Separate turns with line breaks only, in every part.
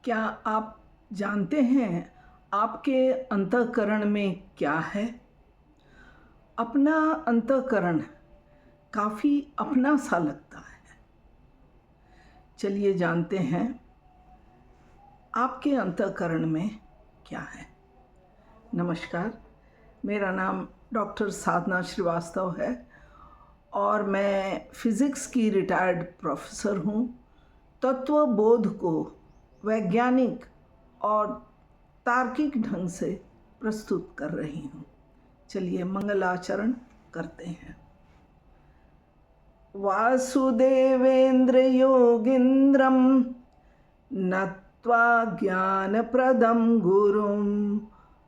क्या आप जानते हैं आपके अंतःकरण में क्या है? अपना अंतःकरण काफ़ी अपना सा लगता है। चलिए जानते हैं आपके अंतःकरण में क्या है। नमस्कार, मेरा नाम डॉक्टर साधना श्रीवास्तव है और मैं फिज़िक्स की रिटायर्ड प्रोफेसर हूँ। तत्वबोध को वैज्ञानिक और तार्किक ढंग से प्रस्तुत कर रही हूँ। चलिए मंगलाचरण करते हैं। वासुदेवेंद्र योगींद्रम नत्वा ज्ञानप्रदं गुरुं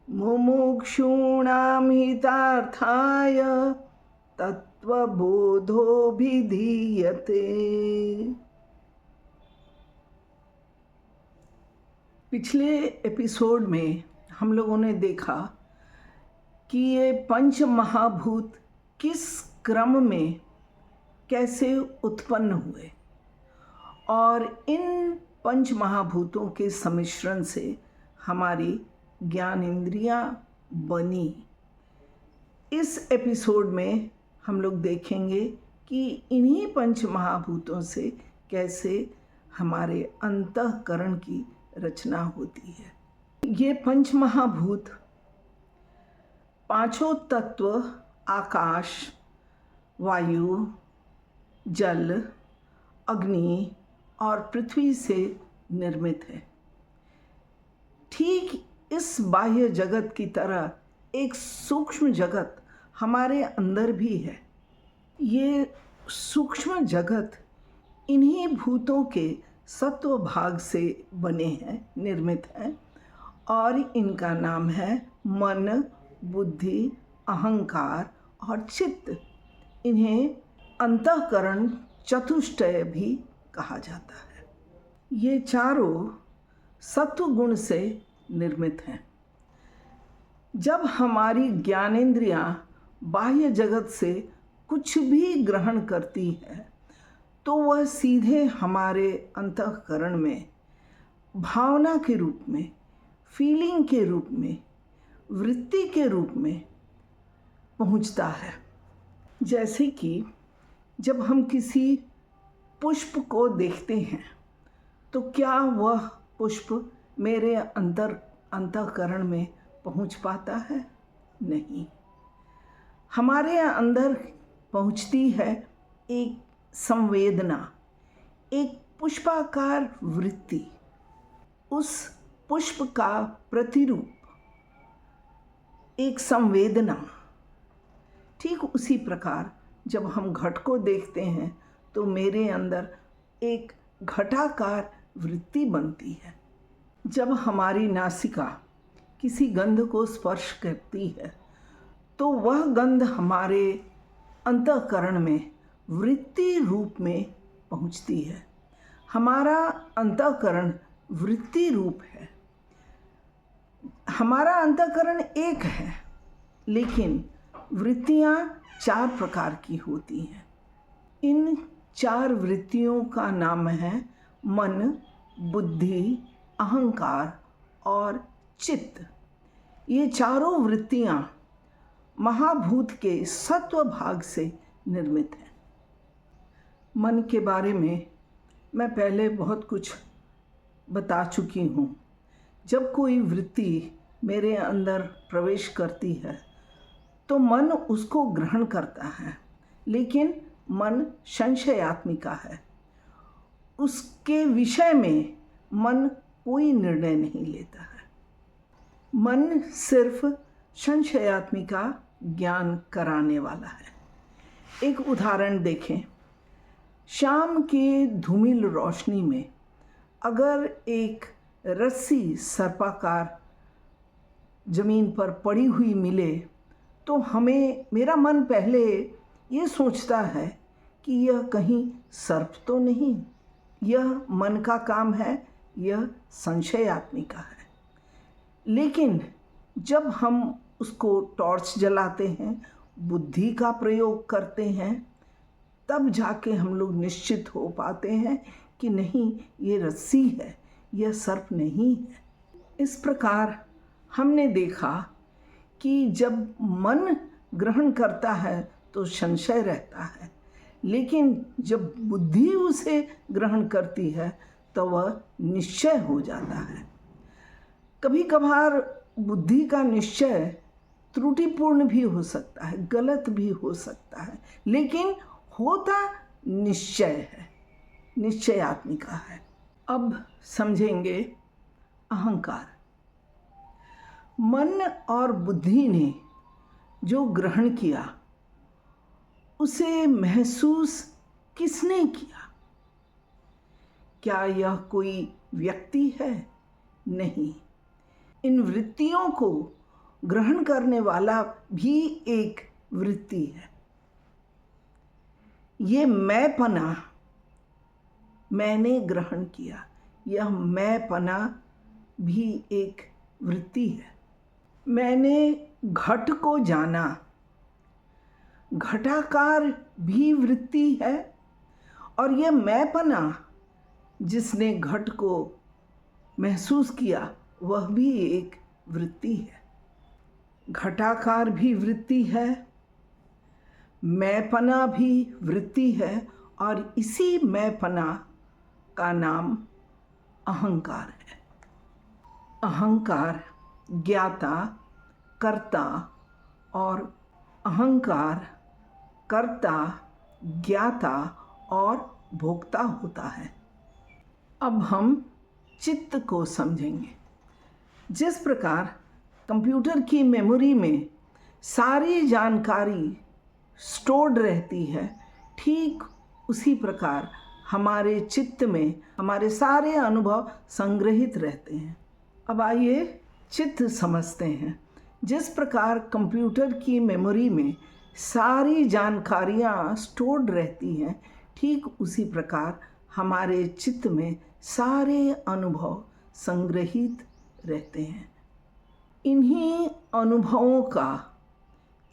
मुमुक्षूणां हितार्थाय तत्वबोधोऽभिधीयते। पिछले एपिसोड में हम लोगों ने देखा कि ये पंच महाभूत किस क्रम में कैसे उत्पन्न हुए और इन पंच महाभूतों के सम्मिश्रण से हमारी ज्ञान इंद्रियां बनी। इस एपिसोड में हम लोग देखेंगे कि इन्हीं पंच महाभूतों से कैसे हमारे अंतःकरण की रचना होती है। ये पंच महाभूत पांचों तत्व आकाश, वायु, जल, अग्नि और पृथ्वी से निर्मित है। ठीक इस बाह्य जगत की तरह एक सूक्ष्म जगत हमारे अंदर भी है। ये सूक्ष्म जगत इन्हीं भूतों के सत्व भाग से बने हैं, निर्मित हैं और इनका नाम है मन, बुद्धि, अहंकार और चित्त। इन्हें अंतःकरण चतुष्टय भी कहा जाता है। ये चारों सत्व गुण से निर्मित हैं। जब हमारी ज्ञानेंद्रियां बाह्य जगत से कुछ भी ग्रहण करती है तो वह सीधे हमारे अंतःकरण में भावना के रूप में, फीलिंग के रूप में, वृत्ति के रूप में पहुंचता है। जैसे कि जब हम किसी पुष्प को देखते हैं तो क्या वह पुष्प मेरे अंतःकरण में पहुंच पाता है? नहीं। हमारे अंदर पहुंचती है एक संवेदना, एक पुष्पाकार वृत्ति, उस पुष्प का प्रतिरूप, एक संवेदना। ठीक उसी प्रकार जब हम घट को देखते हैं तो मेरे अंदर एक घटाकार वृत्ति बनती है। जब हमारी नासिका किसी गंध को स्पर्श करती है तो वह गंध हमारे अंतःकरण में वृत्ति रूप में पहुंचती है। हमारा अंतःकरण वृत्ति रूप है। हमारा अंतःकरण एक है लेकिन वृत्तियां चार प्रकार की होती हैं। इन चार वृत्तियों का नाम है मन, बुद्धि, अहंकार और चित्त। ये चारों वृत्तियां महाभूत के सत्व भाग से निर्मित हैं। मन के बारे में मैं पहले बहुत कुछ बता चुकी हूँ। जब कोई वृत्ति मेरे अंदर प्रवेश करती है तो मन उसको ग्रहण करता है, लेकिन मन संशयात्मिका है। उसके विषय में मन कोई निर्णय नहीं लेता है। मन सिर्फ संशयात्मिका ज्ञान कराने वाला है। एक उदाहरण देखें। शाम के धूमिल रोशनी में अगर एक रस्सी सर्पाकार जमीन पर पड़ी हुई मिले तो मेरा मन पहले ये सोचता है कि यह कहीं सर्प तो नहीं। यह मन का काम है, यह संशयात्मिका है। लेकिन जब हम उसको टॉर्च जलाते हैं, बुद्धि का प्रयोग करते हैं, तब जाके हम लोग निश्चित हो पाते हैं कि नहीं, ये रस्सी है, यह सर्प नहीं है। इस प्रकार हमने देखा कि जब मन ग्रहण करता है तो संशय रहता है, लेकिन जब बुद्धि उसे ग्रहण करती है तो वह निश्चय हो जाता है। कभी कभार बुद्धि का निश्चय त्रुटिपूर्ण भी हो सकता है, गलत भी हो सकता है, लेकिन होता निश्चय है, निश्चयात्मिका है। अब समझेंगे अहंकार। मन और बुद्धि ने जो ग्रहण किया उसे महसूस किसने किया? क्या यह कोई व्यक्ति है? नहीं। इन वृत्तियों को ग्रहण करने वाला भी एक वृत्ति है। ये मैंपना, मैंने ग्रहण किया, यह मैंपना भी एक वृत्ति है। मैंने घट को जाना, घटाकार भी वृत्ति है, और यह मैंपना जिसने घट को महसूस किया वह भी एक वृत्ति है। घटाकार भी वृत्ति है, मैंपना भी वृत्ति है, और इसी मैंपना का नाम अहंकार है। अहंकार ज्ञाता, कर्ता और अहंकार कर्ता, ज्ञाता और भोक्ता होता है। अब हम चित्त को समझेंगे। जिस प्रकार कंप्यूटर की मेमोरी में सारी जानकारी स्टोर्ड रहती है, ठीक उसी प्रकार हमारे चित्त में हमारे सारे अनुभव संग्रहित रहते हैं। अब आइए चित्त समझते हैं। जिस प्रकार कंप्यूटर की मेमोरी में सारी जानकारियाँ स्टोर्ड रहती हैं, ठीक उसी प्रकार हमारे चित्त में सारे अनुभव संग्रहित रहते हैं। इन्हीं अनुभवों का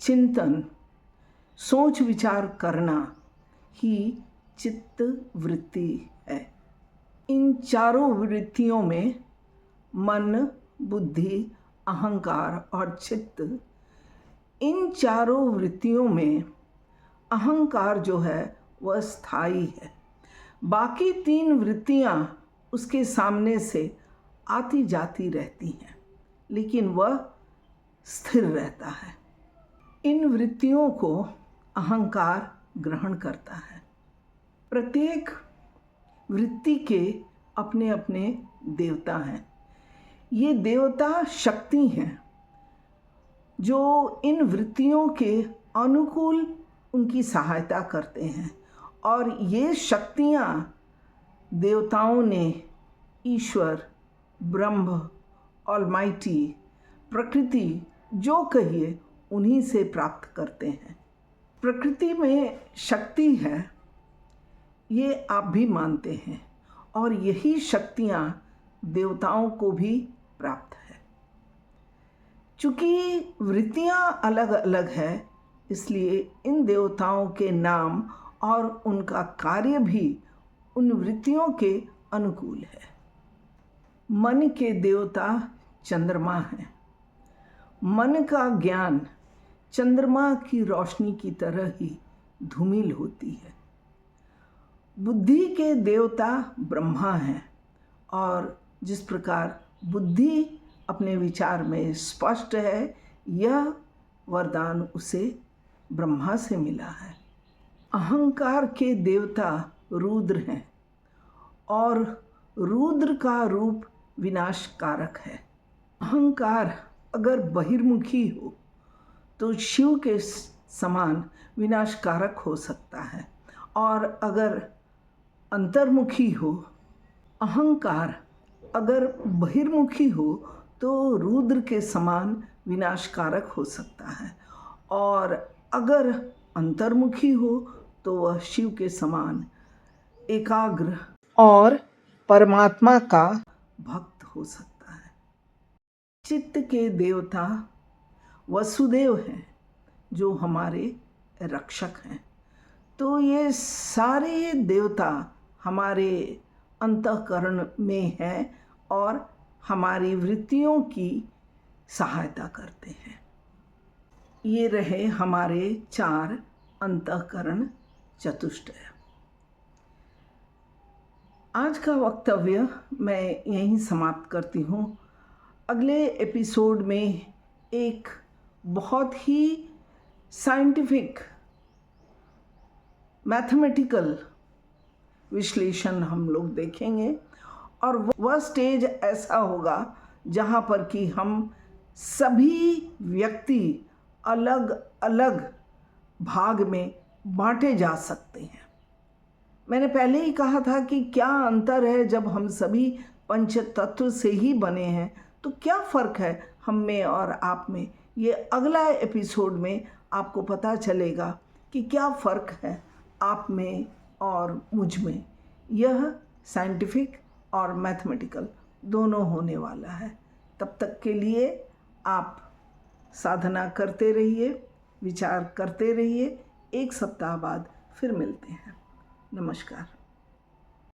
चिंतन, सोच विचार करना ही चित्त वृत्ति है। इन चारों वृत्तियों में मन, बुद्धि, अहंकार और चित्त, इन चारों वृत्तियों में अहंकार जो है वह स्थायी है। बाकी तीन वृत्तियां उसके सामने से आती जाती रहती हैं, लेकिन वह स्थिर रहता है। इन वृत्तियों को अहंकार ग्रहण करता है। प्रत्येक वृत्ति के अपने अपने देवता हैं। ये देवता शक्ति हैं जो इन वृत्तियों के अनुकूल उनकी सहायता करते हैं, और ये शक्तियाँ देवताओं ने ईश्वर, ब्रह्म, ऑलमाइटी, प्रकृति जो कहिए उन्हीं से प्राप्त करते हैं। प्रकृति में शक्ति है, ये आप भी मानते हैं, और यही शक्तियाँ देवताओं को भी प्राप्त है। चूँकि वृत्तियाँ अलग अलग है, इसलिए इन देवताओं के नाम और उनका कार्य भी उन वृत्तियों के अनुकूल है। मन के देवता चंद्रमा हैं। मन का ज्ञान चंद्रमा की रोशनी की तरह ही धूमिल होती है। बुद्धि के देवता ब्रह्मा हैं, और जिस प्रकार बुद्धि अपने विचार में स्पष्ट है, यह वरदान उसे ब्रह्मा से मिला है। अहंकार के देवता रुद्र हैं, और रुद्र का रूप विनाशकारक है। अहंकार अगर बहिर्मुखी हो तो शिव के समान विनाशकारक हो सकता है, और अगर अंतर्मुखी हो, अहंकार अगर बहिर्मुखी हो तो रुद्र के समान विनाशकारक हो सकता है, और अगर अंतर्मुखी हो तो वह शिव के समान एकाग्र और परमात्मा का भक्त हो सकता है। चित्त के देवता वसुदेव हैं, जो हमारे रक्षक हैं। तो ये सारे देवता हमारे अंतःकरण में हैं, और हमारी वृत्तियों की सहायता करते हैं। ये रहे हमारे 4 अंतःकरण चतुष्टय। आज का वक्तव्य मैं यहीं समाप्त करती हूँ। अगले एपिसोड में एक बहुत ही साइंटिफिक मैथमेटिकल विश्लेषण हम लोग देखेंगे, और वह स्टेज ऐसा होगा जहाँ पर कि हम सभी व्यक्ति अलग अलग भाग में बांटे जा सकते हैं। मैंने पहले ही कहा था कि क्या अंतर है जब हम सभी पंच तत्व से ही बने हैं, तो क्या फ़र्क है हम में और आप में। ये अगला एपिसोड में आपको पता चलेगा कि क्या फ़र्क है आप में और मुझ में। यह साइंटिफिक और मैथमेटिकल दोनों होने वाला है। तब तक के लिए आप साधना करते रहिए, विचार करते रहिए। 1 सप्ताह बाद फिर मिलते हैं। नमस्कार।